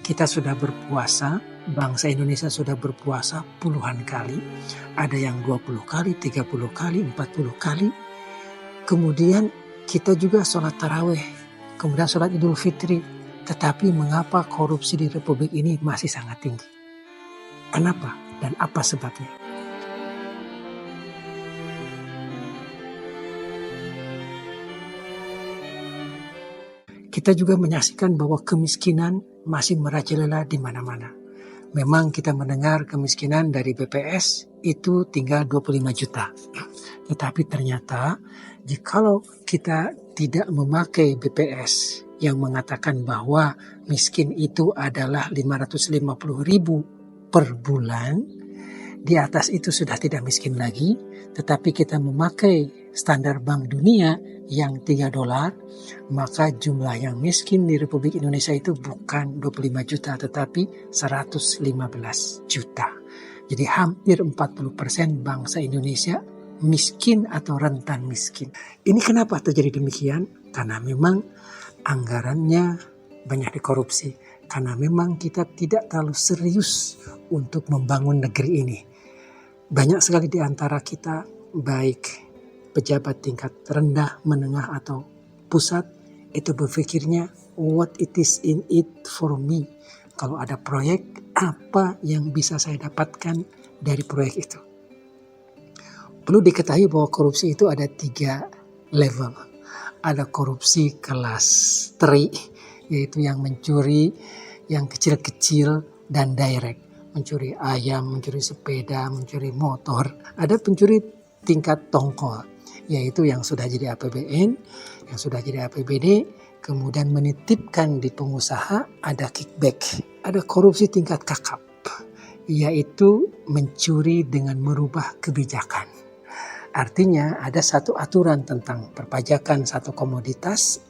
Kita sudah berpuasa, bangsa Indonesia sudah berpuasa puluhan kali, ada yang 20 kali, 30 kali, 40 kali. Kemudian kita juga sholat taraweh, kemudian sholat Idul Fitri. Tetapi mengapa korupsi di Republik ini masih sangat tinggi? Kenapa dan apa sebabnya? Kita juga menyaksikan bahwa kemiskinan masih merajalela di mana-mana. Memang kita mendengar kemiskinan dari BPS itu tinggal 25 juta. Tetapi ternyata jikalau kita tidak memakai BPS yang mengatakan bahwa miskin itu adalah 550.000 per bulan, di atas itu sudah tidak miskin lagi, tetapi kita memakai standar Bank Dunia yang $3, maka jumlah yang miskin di Republik Indonesia itu bukan 25 juta, tetapi 115 juta. Jadi hampir 40% bangsa Indonesia miskin atau rentan miskin. Ini kenapa terjadi demikian? Karena memang anggarannya banyak dikorupsi. Karena memang kita tidak terlalu serius untuk membangun negeri ini. Banyak sekali di antara kita, baik pejabat tingkat rendah, menengah, atau pusat, itu berpikirnya what it is in it for me. Kalau ada proyek, apa yang bisa saya dapatkan dari proyek itu. Perlu diketahui bahwa korupsi itu ada 3 level. Ada korupsi kelas 3, yaitu yang mencuri yang kecil-kecil dan direct. Mencuri ayam, mencuri sepeda, mencuri motor. Ada pencuri tingkat tongkol, yaitu yang sudah jadi APBN, yang sudah jadi APBD, kemudian menitipkan di pengusaha, ada kickback. Ada korupsi tingkat kakap, yaitu mencuri dengan merubah kebijakan. Artinya ada satu aturan tentang perpajakan satu komoditas,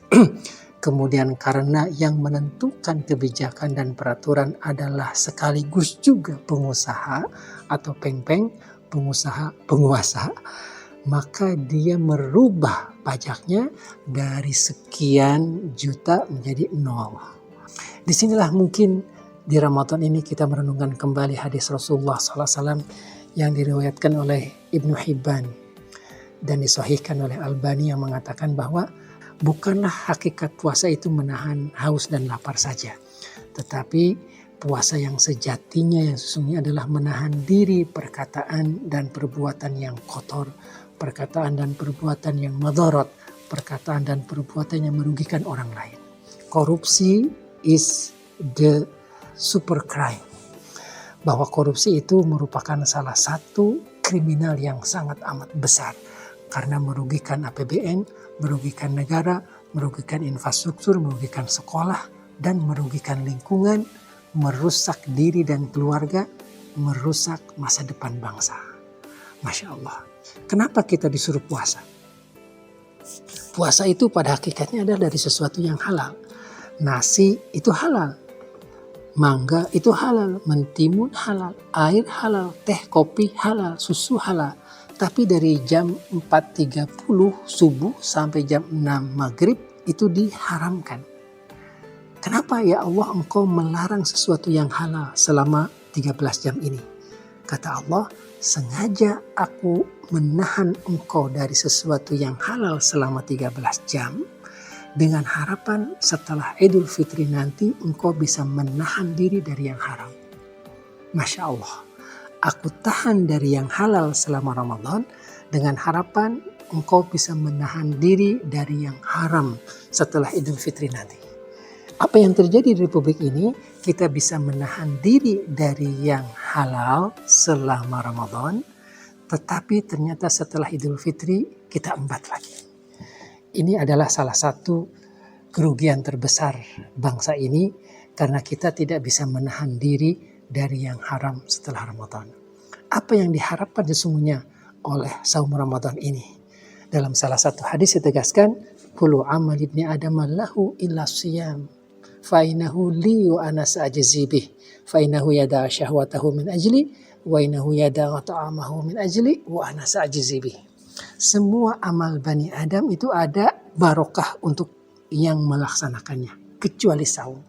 kemudian karena yang menentukan kebijakan dan peraturan adalah sekaligus juga pengusaha atau peng-peng, penguasa, maka dia merubah pajaknya dari sekian juta menjadi 0. Disinilah mungkin di Ramadan ini kita merenungkan kembali hadis Rasulullah SAW yang diriwayatkan oleh Ibnu Hibban dan disahihkan oleh Albani, yang mengatakan bahwa bukanlah hakikat puasa itu menahan haus dan lapar saja, tetapi puasa yang sejatinya, yang sesungguhnya adalah menahan diri perkataan dan perbuatan yang kotor, perkataan dan perbuatan yang madharat, perkataan dan perbuatan yang merugikan orang lain. Korupsi is the super crime. Bahwa korupsi itu merupakan salah satu kriminal yang sangat amat besar. Karena merugikan APBN, merugikan negara, merugikan infrastruktur, merugikan sekolah, dan merugikan lingkungan, merusak diri dan keluarga, merusak masa depan bangsa. Masya Allah. Kenapa kita disuruh puasa? Puasa itu pada hakikatnya adalah dari sesuatu yang halal. Nasi itu halal. Mangga itu halal. Mentimun halal. Air halal. Teh, kopi halal. Susu halal. Tapi dari jam 4.30 subuh sampai jam 6 maghrib itu diharamkan. Kenapa ya Allah engkau melarang sesuatu yang halal selama 13 jam ini? Kata Allah, sengaja aku menahan engkau dari sesuatu yang halal selama 13 jam. Dengan harapan setelah Idul Fitri nanti engkau bisa menahan diri dari yang haram. Masya Allah. Aku tahan dari yang halal selama Ramadan dengan harapan engkau bisa menahan diri dari yang haram setelah Idul Fitri nanti. Apa yang terjadi di Republik ini, kita bisa menahan diri dari yang halal selama Ramadan, tetapi ternyata setelah Idul Fitri kita embat lagi. Ini adalah salah satu kerugian terbesar bangsa ini karena kita tidak bisa menahan diri dari yang haram setelah Ramadan. Apa yang diharapkan sesungguhnya oleh saum Ramadan ini? Dalam salah satu hadis ditegaskan, kullu amal ibni adam lahu illa siyam, fa innahu li wa ana sa'jizi bih, fa innahu yada'a syahwatahu min ajli, wa innahu yada'a ta'amahu min ajli, wa ana sa'jizi bih. Semua amal Bani Adam itu ada barokah untuk yang melaksanakannya, kecuali saum.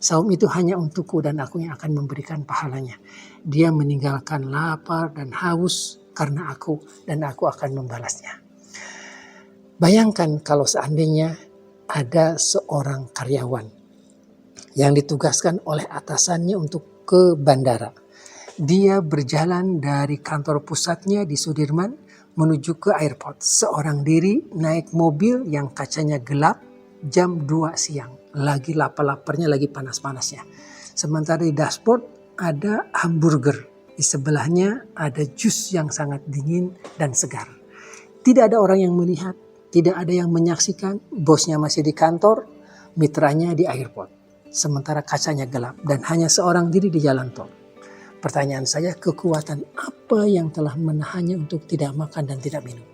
Saum itu hanya untukku dan aku yang akan memberikan pahalanya. Dia meninggalkan lapar dan haus karena aku dan aku akan membalasnya. Bayangkan kalau seandainya ada seorang karyawan yang ditugaskan oleh atasannya untuk ke bandara. Dia berjalan dari kantor pusatnya di Sudirman menuju ke airport. Seorang diri naik mobil yang kacanya gelap jam 2 siang. Lagi lapar-laparnya, lagi panas-panasnya. Sementara di dashboard ada hamburger. Di sebelahnya ada jus yang sangat dingin dan segar. Tidak ada orang yang melihat, tidak ada yang menyaksikan. Bosnya masih di kantor, mitranya di airport. Sementara kacanya gelap dan hanya seorang diri di jalan tol. Pertanyaan saya, kekuatan apa yang telah menahannya untuk tidak makan dan tidak minum?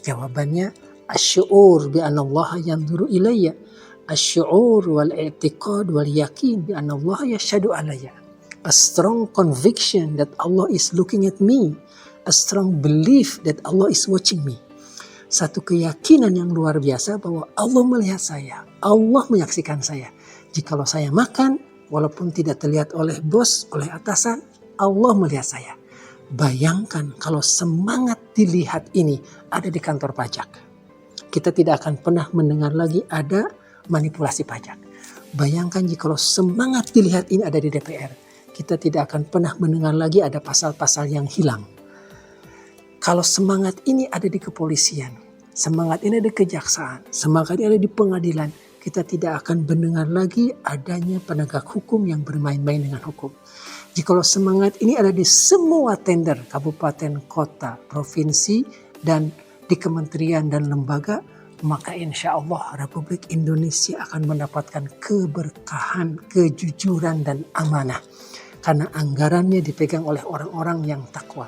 Jawabannya, asy'ur bi anna Allah yanzuru ilayya. Asy'ur wal i'tiqad wal yakin bi anna Allah yashhadu alayya. A strong conviction that Allah is looking at me. A strong belief that Allah is watching me. Satu keyakinan yang luar biasa bahwa Allah melihat saya. Allah menyaksikan saya. Jikalau saya makan, walaupun tidak terlihat oleh bos, oleh atasan, Allah melihat saya. Bayangkan kalau semangat dilihat ini ada di kantor pajak. Kita tidak akan pernah mendengar lagi ada manipulasi pajak. Bayangkan jikalau semangat dilihat ini ada di DPR. Kita tidak akan pernah mendengar lagi ada pasal-pasal yang hilang. Kalau semangat ini ada di kepolisian, semangat ini ada di kejaksaan, semangat ini ada di pengadilan, kita tidak akan mendengar lagi adanya penegak hukum yang bermain-main dengan hukum. Jikalau semangat ini ada di semua tender, kabupaten, kota, provinsi, dan di kementerian dan lembaga, maka insya Allah Republik Indonesia akan mendapatkan keberkahan, kejujuran, dan amanah. Karena anggarannya dipegang oleh orang-orang yang takwa.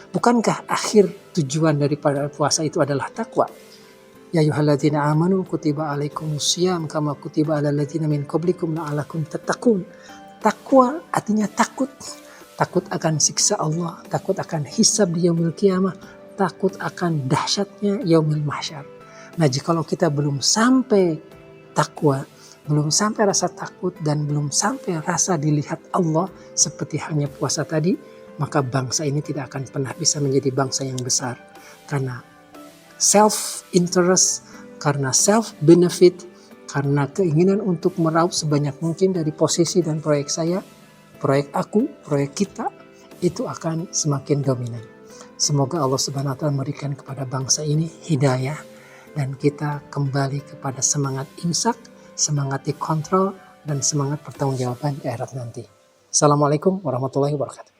Bukankah akhir tujuan daripada puasa itu adalah takwa? Ya ayyuhalladzina amanu kutiba alaikumusiyam kama kutiba alal ladzina min qablikum la'allakum tattaqun. Takwa artinya takut. Takut akan siksa Allah, takut akan hisab di yaumil qiyamah, takut akan dahsyatnya yaumil mahsyar. Nah, jikalau kita belum sampai takwa, belum sampai rasa takut dan belum sampai rasa dilihat Allah seperti halnya puasa tadi, maka bangsa ini tidak akan pernah bisa menjadi bangsa yang besar. Karena self-interest, karena self-benefit, karena keinginan untuk meraup sebanyak mungkin dari posisi dan proyek saya, proyek aku, proyek kita, itu akan semakin dominan. Semoga Allah Subhanahu wa Ta'ala memberikan kepada bangsa ini hidayah dan kita kembali kepada semangat imsak, semangat dikontrol, dan semangat pertanggungjawaban di akhirat nanti. Assalamualaikum warahmatullahi wabarakatuh.